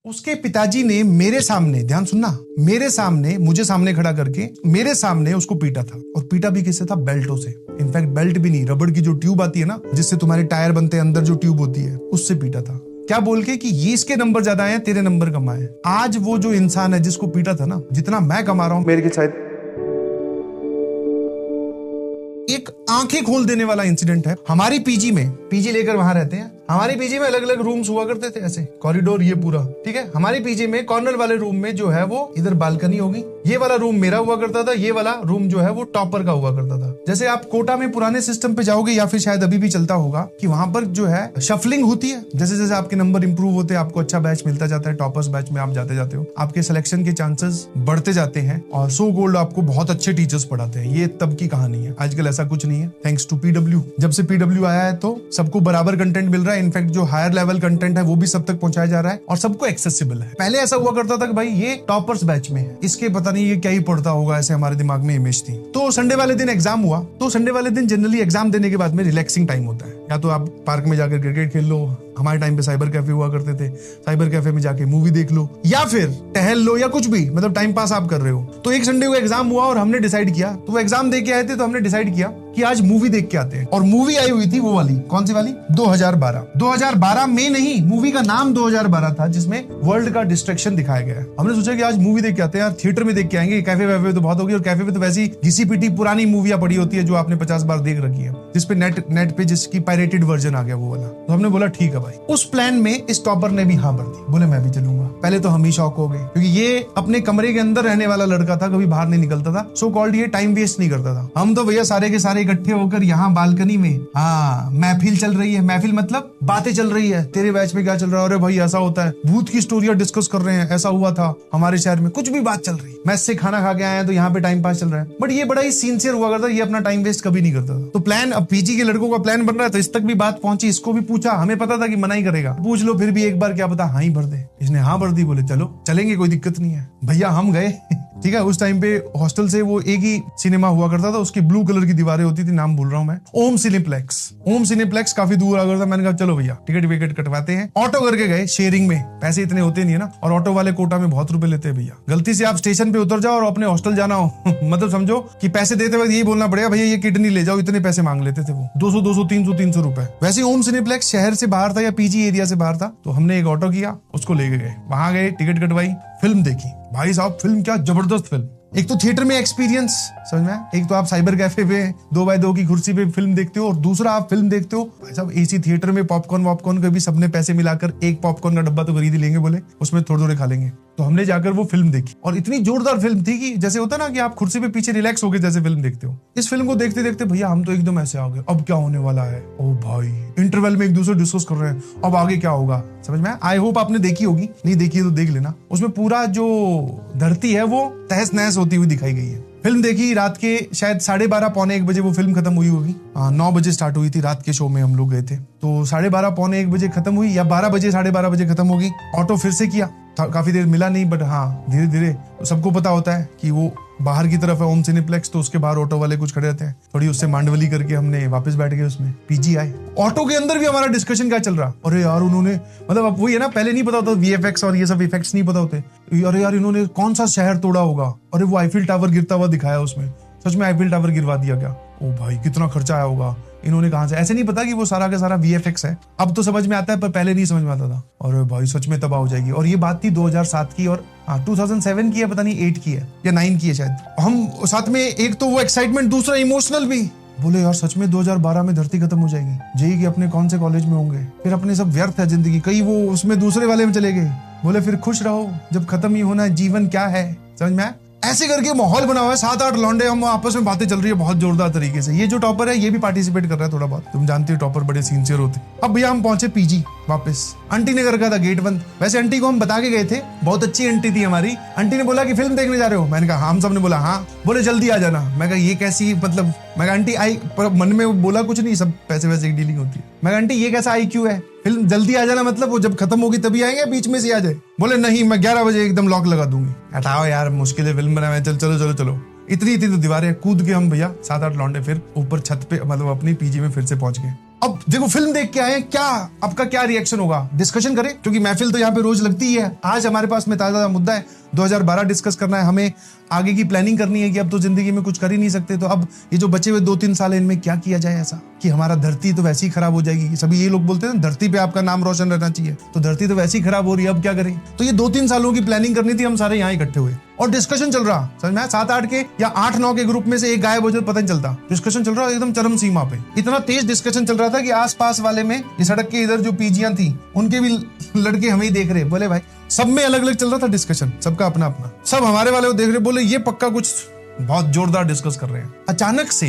उसके पिताजी ने मेरे सामने, ध्यान सुनना, मेरे सामने, मुझे सामने खड़ा करके मेरे सामने उसको पीटा था। और पीटा भी किससे था? बेल्टों से। इनफैक्ट बेल्ट भी नहीं, रबड़ की जो ट्यूब आती है ना, जिससे तुम्हारे टायर बनते हैं, अंदर जो ट्यूब होती है, उससे पीटा था। क्या बोल के कि ये इसके नंबर ज्यादा आए, तेरे नंबर कम आए। आज वो जो इंसान है जिसको पीटा था ना, जितना मैं कमा रहा हूं, मेरे के शायद एक आंखें खोल देने वाला इंसिडेंट है। हमारी पीजी में, पीजी लेकर वहां रहते हैं, हमारी पीजी में अलग अलग रूम्स हुआ करते थे, ऐसे कॉरिडोर, ये पूरा ठीक है। हमारी पीजी में कॉर्नर वाले रूम में जो है वो इधर बालकनी होगी, ये वाला रूम मेरा हुआ करता था, ये वाला रूम जो है वो टॉपर का हुआ करता था। जैसे आप कोटा में पुराने सिस्टम पे जाओगे, या फिर शायद अभी भी चलता होगा, कि वहां पर जो है शफलिंग होती है। जैसे जैसे आपके नंबर इंप्रूव होते हैं, आपको अच्छा बैच मिलता जाता है, टॉपर्स बैच में आप जाते जाते हो, आपके सिलेक्शन के चांसेस बढ़ते जाते हैं, और सो गोल्ड आपको बहुत अच्छे टीचर्स पढ़ाते हैं। ये तब की कहानी है, आजकल ऐसा कुछ नहीं है, थैंक्स टू पीडब्ल्यू। जब से पीडब्ल्यू आया है तो सबको बराबर कंटेंट मिल रहा है। इनफैक्ट जो हायर लेवल कंटेंट है वो भी सब तक पहुंचाया जा रहा है और सबको एक्सेसिबल है। पहले ऐसा हुआ करता था कि भाई ये टॉपर्स बैच में है, इसके पता नहीं ये क्या ही पढ़ता होगा, ऐसे हमारे दिमाग में इमेज थी। तो संडे वाले दिन एग्जाम हुआ, तो संडे वाले दिन जनरली एग्जाम देने के बाद में रिलैक्सिंग टाइम होता है। या तो आप पार्क में जाकर क्रिकेट खेल लो, हमारे टाइम पे साइबर कैफे हुआ करते थे, साइबर कैफे में जाके मूवी देख लो, या फिर टहल लो, या कुछ भी, मतलब टाइम पास आप कर रहे हो। तो एक संडे को एग्जाम हुआ और हमने डिसाइड किया, तो वो एग्जाम दे के आए थे, तो हमने डिसाइड किया कि आज मूवी देख के आते हैं। और मूवी आई हुई थी वो वाली, कौन सी वाली? 2012 में नहीं, मूवी का नाम 2012 था, जिसमें वर्ल्ड का डिस्ट्रक्शन दिखाया गया है। हमने सोचा कि आज मूवी देख के आते हैं यार, थिएटर में देख के आएंगे, कैफे वैफे तो बहुत होगी, और कैफे पे तो वैसी घिसी पिटी पुरानी मूवियां पड़ी होती है जो आपने 50 बार देख रखी है, जिसपे नेट पे जिसकी पायरेटेड वर्जन आ गया वो वाला। तो हमने बोला ठीक है भाई। उस प्लान में इस टॉपर ने भी हाँ भर दी, बोले मैं भी चलूंगा। पहले तो हम ही शॉक हो गए, क्योंकि ये अपने कमरे के अंदर रहने वाला लड़का था, कभी बाहर नहीं निकलता था, सो कॉल्ड ये टाइम वेस्ट नहीं करता था। हम तो भैया सारे के सारे इकट्ठे होकर यहाँ बालकनी में, हाँ महफिल चल रही है, महफिल मतलब बातें चल रही है, तेरे बैच में क्या चल रहा है, अरे भाई ऐसा होता है, भूत की स्टोरियां डिस्कस कर रहे हैं, ऐसा हुआ था हमारे शहर में, कुछ भी बात चल रही है। मैस से खाना खा के आए हैं तो यहाँ पे टाइम पास चल रहा है। बट ये बड़ा ही सिंसियर हुआ करता, ये अपना टाइम वेस्ट कभी नहीं करता था। तो प्लान, अब पीजी के लड़कों का प्लान बन रहा है, तो इस तक भी बात पहुंची, इसको भी पूछा, हमें पता था कि मना ही करेगा, पूछ लो फिर भी एक बार, क्या पता हाँ ही भर दे। इसने हाँ भर दी, बोले चलो चलेंगे, कोई दिक्कत नहीं है। भैया हम गए ठीक है। उस टाइम पे हॉस्टल से वो एक ही सिनेमा हुआ करता था, उसकी ब्लू कलर की दीवारें होती थी, नाम भूल रहा हूं मैं, ओम सिनेप्लेक्स काफी दूर आ गया था। मैंने कहा चलो भैया टिकट विकेट कटवाते हैं, ऑटो करके गए, शेयरिंग में पैसे इतने होते नहीं है ना, और ऑटो वाले कोटा में बहुत रुपए लेते हैं भैया। गलती से आप स्टेशन पे उतर जाओ और अपने हॉस्टल जाना हो मतलब समझो कि पैसे देते वक्त यही बोलना पड़ेगा, भैया ये किडनी ले जाओ, इतने पैसे मांग लेते थे वो, 200 300 रुपए। वैसे ओम सिनेप्लेक्स शहर से बाहर था या पीजी एरिया से बाहर था, तो हमने एक ऑटो किया, उसको लेके गए, वहां गए, टिकट कटवाई, फिल्म देखी। भाई साहब फिल्म क्या जबरदस्त फिल्म, एक तो थिएटर में एक्सपीरियंस, समझ में, एक तो आप साइबर कैफे पे 2x2 की कुर्सी पे फिल्म देखते हो, और दूसरा आप फिल्म देखते हो भाई साहब एसी थिएटर में, पॉपकॉर्न के भी सबने पैसे मिलाकर एक पॉपकॉर्न का डब्बा तो खरीद लेंगे, बोले उसमें थोड़े थोड़े खा लेंगे। तो हमने जाकर वो फिल्म देखी, और इतनी जोरदार फिल्म थी कि जैसे होता ना कि आप कुर्सी पे पीछे रिलैक्स होकर जैसे फिल्म देखते हो, इस फिल्म को देखते देखते भैया हम तो एकदम ऐसे आ गए, अब क्या होने वाला है, ओ भाई, इंटरवल में एक दूसरे डिस्कस कर रहे हैं, अब आगे क्या होगा, समझ में। आई होप आपने देखी होगी, नहीं देखी है तो देख लेना। उसमें पूरा जो धरती है वो तहस नहस होती हुई दिखाई गई है। फिल्म देखी, रात के शायद 12:30 पौने 1 बजे वो फिल्म खत्म हुई होगी। 9 बजे स्टार्ट हुई थी, रात के शो में हम लोग गए थे, तो 12:30 पौने 1 बजे खत्म हुई, या 12 बजे 12:30 बजे खत्म होगी। ऑटो फिर से किया, काफी देर मिला नहीं, बट हाँ धीरे धीरे सबको पता होता है कि वो बाहर की तरफ है ओम सिनेप्लेक्स, तो उसके बाहर ऑटो वाले कुछ खड़े रहते हैं, थोड़ी उससे मांडवली करके हमने वापस बैठ गए उसमें, पीजी आए। ऑटो के अंदर भी हमारा डिस्कशन क्या चल रहा, अरे यार उन्होंने, मतलब अब वही है ना, पहले नहीं पता होता वीएफएक्स और ये सब इफेक्ट्स नहीं पता होते, अरे यार इन्होंने कौन सा शहर तोड़ा होगा, अरे वो आईफिल टावर गिरता हुआ दिखाया उसमें, सच में आईफिल टावर गिरवा दिया क्या, ओ भाई कितना खर्चा आया होगा, इन्होंने कहां से, ऐसे नहीं पता कि वो सारा का सारा वीएफएक्स है। अब तो समझ में आता है, पर पहले नहीं समझ में आता था। और भाई सच में तबाह हो जाएगी। और ये बात थी 2007 की, और 2007 की है, पता नहीं 8 की है या 9 की है शायद। हम साथ में, एक तो वो एक्साइटमेंट, दूसरा इमोशनल भी, बोले यार सच में 2012 में धरती खत्म हो जाएगी, जेई के अपने कौन से कॉलेज में होंगे, फिर अपने सब व्यर्थ है जिंदगी, कई वो उसमें दूसरे वाले में चले गए, बोले फिर खुश रहो, जब खत्म ही होना है, जीवन क्या है, समझ में। ऐसे करके माहौल बना हुआ है, 7-8 लौंडे, हम आपस में बातें चल रही है बहुत जोरदार तरीके से। ये जो टॉपर है ये भी पार्टिसिपेट कर रहा है थोड़ा बहुत, तुम जानते हो टॉपर बड़े सिंसियर होते। अब भैया हम पहुंचे पीजी वापस, आंटी ने कर रखा था गेट बंद। वैसे आंटी को हम बता के गए थे, बहुत अच्छी आंटी थी हमारी। आंटी ने बोला कि फिल्म देखने जा रहे हो, मैंने कहा हम सब ने बोला हाँ, बोले जल्दी आ जाना। मैं कहा ये कैसी, मतलब मैं कहा आंटी आई, पर मन में बोला कुछ नहीं, सब पैसे वैसे की डीलिंग होती है। मैं कहा आंटी ये कैसा IQ है, फिल्म जल्दी आ जाना मतलब वो जब खत्म होगी तभी आएंगे, बीच में से आ जाए। बोले नहीं मैं 11 बजे एकदम लॉक लगा दूंगी। हटाओ यार, मुश्किल है फिल्म बनाए, चल चलो चलो चलो। इतनी तो दीवारें कूद के हम भैया 7-8 लौंडे फिर ऊपर छत पे, मतलब अपनी पीजी में फिर से पहुंच गए। अब देखो फिल्म देख के आए हैं, क्या आपका क्या रिएक्शन होगा? डिस्कशन करें, क्योंकि महफिल तो यहाँ पे रोज लगती ही है। आज हमारे पास में ताजा मुद्दा है, 2012 डिस्कस करना है हमें, आगे की प्लानिंग करनी है कि अब तो जिंदगी में कुछ कर ही नहीं सकते, तो अब ये जो बचे हुए 2-3 साल इनमें क्या किया जाए ऐसा कि हमारा धरती तो वैसे ही खराब हो जाएगी। सभी ये लोग बोलते हैं धरती पे आपका नाम रोशन रहना चाहिए, तो धरती तो वैसे ही खराब हो रही है, अब क्या करें? तो ये 2-3 सालों की प्लानिंग करनी थी, हम सारे यहाँ इकट्ठे हुए और डिस्कशन चल रहा। समझ में 7-8 के या 8-9 के ग्रुप में से एक गायब हो जाए पता नहीं चलता। डिस्कशन चल रहा एकदम चरम सीमा पे, इतना तेज डिस्कशन चल रहा था कि आसपास वाले में ये सड़क के इधर जो पीजियां थी उनके भी लड़के हमें ही देख रहे, बोले भाई सब में अलग अलग चल रहा था डिस्कशन, सबका अपना अपना, सब हमारे वाले को देख रहे, बोले ये पक्का कुछ बहुत जोरदार डिस्कस कर रहे हैं। अचानक से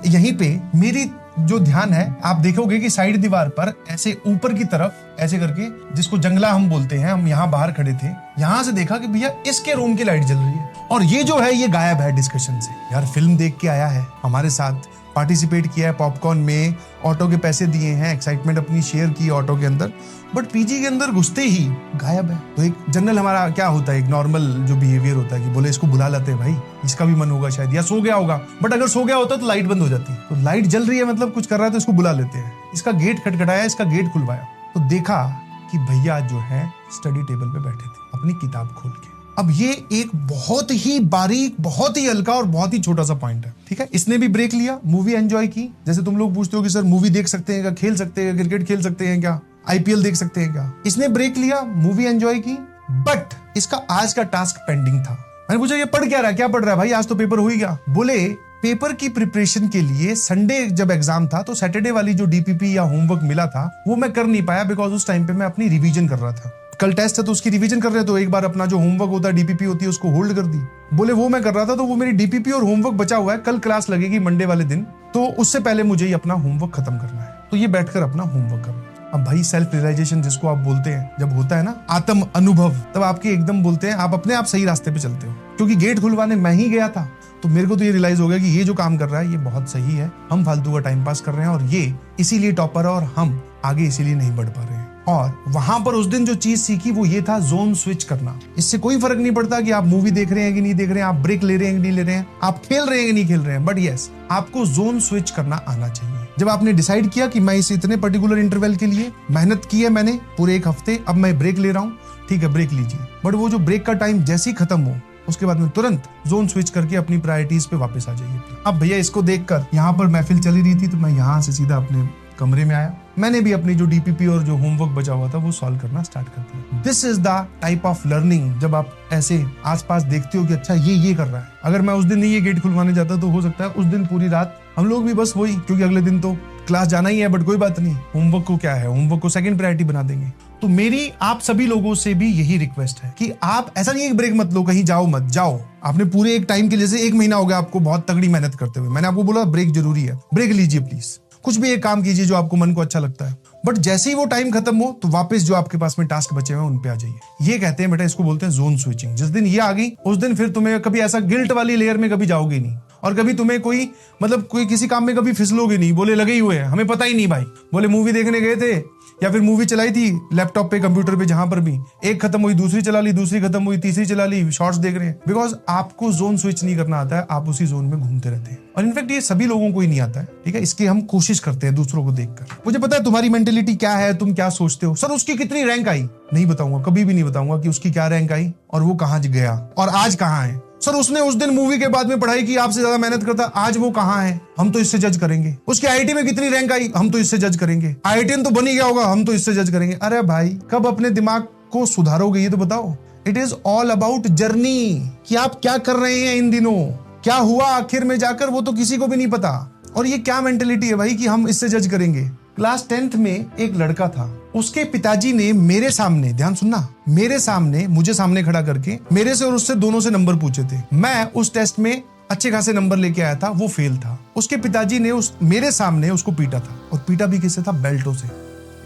यहीं पे मेरी जो ध्यान है, आप देखोगे कि साइड दीवार पर ऐसे ऊपर की तरफ ऐसे करके, जिसको जंगला हम बोलते हैं, हम यहाँ बाहर खड़े थे, यहाँ से देखा कि भैया इसके रूम की लाइट जल रही है और ये जो है ये गायब है डिस्कशन से। यार फिल्म देख के आया है, हमारे साथ पार्टिसिपेट किया है, पॉपकॉर्न में ऑटो के पैसे दिए हैं, एक्साइटमेंट अपनी शेयर की ऑटो के अंदर, बट पीजी के अंदर घुसते ही गायब है। तो एक जनरल हमारा क्या होता है, एक नॉर्मल जो बिहेवियर होता है कि बोले इसको बुला लेते हैं भाई, इसका भी मन होगा शायद, या सो गया होगा, बट अगर सो गया होता तो लाइट बंद हो जाती, तो लाइट जल रही है मतलब कुछ कर रहा है तो इसको बुला लेते हैं। इसका गेट खटखटाया, इसका गेट खुलवाया तो देखा कि भैया जो है स्टडी टेबल पे बैठे थे अपनी किताब खोल के। अब ये एक बहुत ही बारीक, बहुत ही हल्का और बहुत ही छोटा सा पॉइंट है, ठीक है। इसने भी ब्रेक लिया, मूवी एंजॉय की। जैसे तुम लोग पूछते हो कि सर मूवी देख सकते हैं क्या, खेल सकते हैं, क्रिकेट खेल सकते हैं क्या, आईपीएल देख सकते हैं क्या? इसने ब्रेक लिया, मूवी एंजॉय की, बट इसका आज का टास्क पेंडिंग था। मैंने पूछा ये पढ़ क्या रहा है, क्या पढ़ रहा है भाई, आज तो पेपर हो ही गया। बोले पेपर की प्रिपरेशन के लिए संडे जब एग्जाम था तो सैटरडे वाली जो डीपीपी या होमवर्क मिला था वो मैं कर नहीं पाया, बिकॉज उस टाइम पे मैं अपनी रिवीजन कर रहा था। कल टेस्ट है तो उसकी रिवीजन कर रहे हैं, तो एक बार अपना जो होमवर्क होता है, डीपीपी होती है, उसको होल्ड कर दी। बोले वो मैं कर रहा था, तो वो मेरी डीपीपी और होमवर्क बचा हुआ है, कल क्लास लगेगी मंडे वाले दिन, तो उससे पहले मुझे ही अपना होमवर्क खत्म करना है, तो ये बैठकर अपना होमवर्क करो। अब भाई सेल्फ रियलाइजेशन जिसको आप बोलते हैं, जब होता है ना आत्म अनुभव, तब आपके एकदम बोलते हैं आप अपने आप सही रास्ते पे चलते हो। क्योंकि गेट खुलवाने मैं ही गया था, तो मेरे को तो ये रियलाइज हो गया कि ये जो काम कर रहा है ये बहुत सही है, हम फालतू का टाइम पास कर रहे हैं और ये इसीलिए टॉपर है और हम आगे इसीलिए नहीं बढ़ पा रहे हैं। और वहां पर उस दिन जो चीज सीखी वो ये था, जोन स्विच करना। इससे कोई फर्क नहीं पड़ता कि आप मूवी देख रहे हैं कि नहीं देख रहे हैं, आप ब्रेक ले रहे हैं कि नहीं ले रहे हैं, आप खेल रहे हैं कि नहीं खेल रहे हैं, बट यस आपको जोन स्विच करना आना चाहिए। जब आपने डिसाइड किया कि मैं इस इतने पर्टिकुलर इंटरवल के लिए मेहनत की है मैंने पूरे एक हफ्ते, अब मैं ब्रेक ले रहा हूँ, ठीक है ब्रेक लीजिए, बट वो जो ब्रेक का टाइम जैसे ही खत्म हो उसके बाद में तुरंत जोन स्विच करके अपनी प्रायोरिटीज पे वापस आ जाइए। अब भैया इसको देखकर यहाँ पर महफिल चली रही थी, तो मैं यहाँ से सीधा अपने कमरे में आया, मैंने भी अपनी जो डीपीपी और जो होमवर्क बचा हुआ था वो सॉल्व करना स्टार्ट कर दिया। This is the type of learning, जब आप ऐसे आसपास देखते हो कि अच्छा ये कर रहा है। अगर मैं उस दिन नहीं ये गेट खुलवाने जाता तो हो सकता है उस दिन पूरी रात हम लोग भी बस वही, क्योंकि अगले दिन तो क्लास जाना ही है, बट कोई बात नहीं, होमवर्क को क्या है, होमवर्क को सेकंड प्रायोरिटी बना देंगे। तो मेरी आप सभी लोगों से भी यही रिक्वेस्ट है कि आप ऐसा नहीं है कि ब्रेक मत लो, कहीं जाओ मत जाओ, आपने पूरे एक टाइम के लिए, जैसे 1 महीना हो गया आपको बहुत तगड़ी मेहनत करते हुए, मैंने आपको बोला ब्रेक जरूरी है, ब्रेक लीजिए प्लीज, कुछ भी एक काम कीजिए जो आपको मन को अच्छा लगता है, बट जैसे ही वो टाइम खत्म हो तो वापस जो आपके पास में टास्क बचे हुए हैं उन पे आ जाइए। ये कहते हैं बेटा, इसको बोलते हैं जोन स्विचिंग। जिस दिन ये आ गई उस दिन फिर तुम्हें कभी ऐसा गिल्ट वाली लेयर में कभी जाओगे नहीं, और कभी तुम्हें कोई किसी काम में कभी फिसलोगे नहीं, बोले लगे ही हुए हैं हमें पता ही नहीं भाई, बोले मूवी देखने गए थे या फिर मूवी चलाई थी लैपटॉप पे कंप्यूटर पे, जहां पर भी एक खत्म हुई दूसरी चला ली, दूसरी खत्म हुई तीसरी चला ली, शॉर्ट्स देख रहे हैं, बिकॉज आपको जोन स्विच नहीं करना आता है, आप उसी जोन में घूमते रहते हैं। और इनफैक्ट ये सभी लोगों को ही नहीं आता है, ठीक है, इसकी हम कोशिश करते हैं दूसरों को देखकर। मुझे पता है तुम्हारी मेंटेलिटी क्या है, तुम क्या सोचते हो, सर उसकी कितनी रैंक आई, नहीं बताऊंगा, कभी भी नहीं बताऊंगा कि उसकी क्या रैंक आई और वो कहाँ गया और आज कहाँ है। सर उसने उस दिन मूवी के बाद में पढ़ाई की, आपसे ज्यादा मेहनत करता, आज वो कहाँ है, हम तो इससे जज करेंगे। उसकी आईआईटी में कितनी रैंक आई, हम तो इससे जज करेंगे। आईआईटीएन तो बन ही गया होगा, हम तो इससे जज करेंगे। अरे भाई कब अपने दिमाग को सुधारोगे ये तो बताओ। It is all about journey, कि आप क्या कर रहे हैं इन दिनों, क्या हुआ आखिर में जाकर वो तो किसी को भी नहीं पता। और ये क्या मेंटेलिटी है भाई कि हम इससे जज करेंगे। क्लास 10th में एक लड़का था, उसके पिताजी ने मेरे सामने, ध्यान सुनना, मेरे सामने, मुझे सामने खड़ा करके मेरे से और उससे दोनों से नंबर पूछे थे। मैं उस टेस्ट में अच्छे खासे नंबर लेके आया था, वो फेल था। उसके पिताजी ने मेरे सामने उसको पीटा था, और पीटा भी किससे था, बेल्टों से।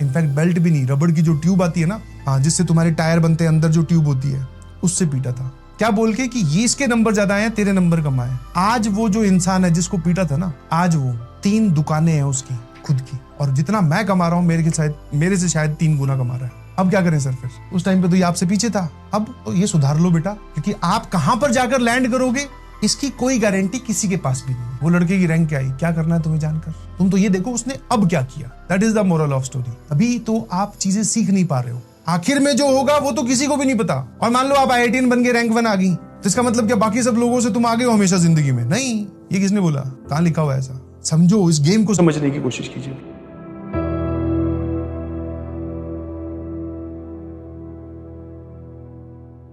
इनफैक्ट बेल्ट भी नहीं, रबड़ की जो ट्यूब आती है ना, हाँ, जिससे तुम्हारे टायर बनते हैं, अंदर जो ट्यूब होती है, उससे पीटा था। क्या बोल के कि ये इसके नंबर ज्यादा आए, तेरे नंबर कम आए। आज वो जो इंसान है जिसको पीटा था ना, आज वो 3 दुकानें हैं उसकी खुद की, और जितना मैं कमा रहा हूँ मेरे से शायद 3 गुना कमा रहा है। अब क्या करें सर, फिर उस टाइम पे तो ये आपसे पीछे था, अब तो ये सुधार लो बेटा, क्योंकि आप कहां पर जाकर लैंड करोगे इसकी कोई गारंटी किसी के पास भी नहीं। वो लड़के की रैंक क्या आई, क्या करना है तुम्हें जानकर, तुम तो ये देखो उसने अब क्या किया। That is the moral of story. अभी तो आप चीजें सीख नहीं पा रहे हो, आखिर में जो होगा वो तो किसी को भी नहीं पता। और मान लो आप IITian बन के रैंक 1 आ गई, तो इसका मतलब क्या बाकी सब लोगों से तुम आगे हो हमेशा जिंदगी में? नहीं, ये किसने बोला, कहां लिखा हुआ है ऐसा? समझो, इस गेम को समझने की कोशिश कीजिए।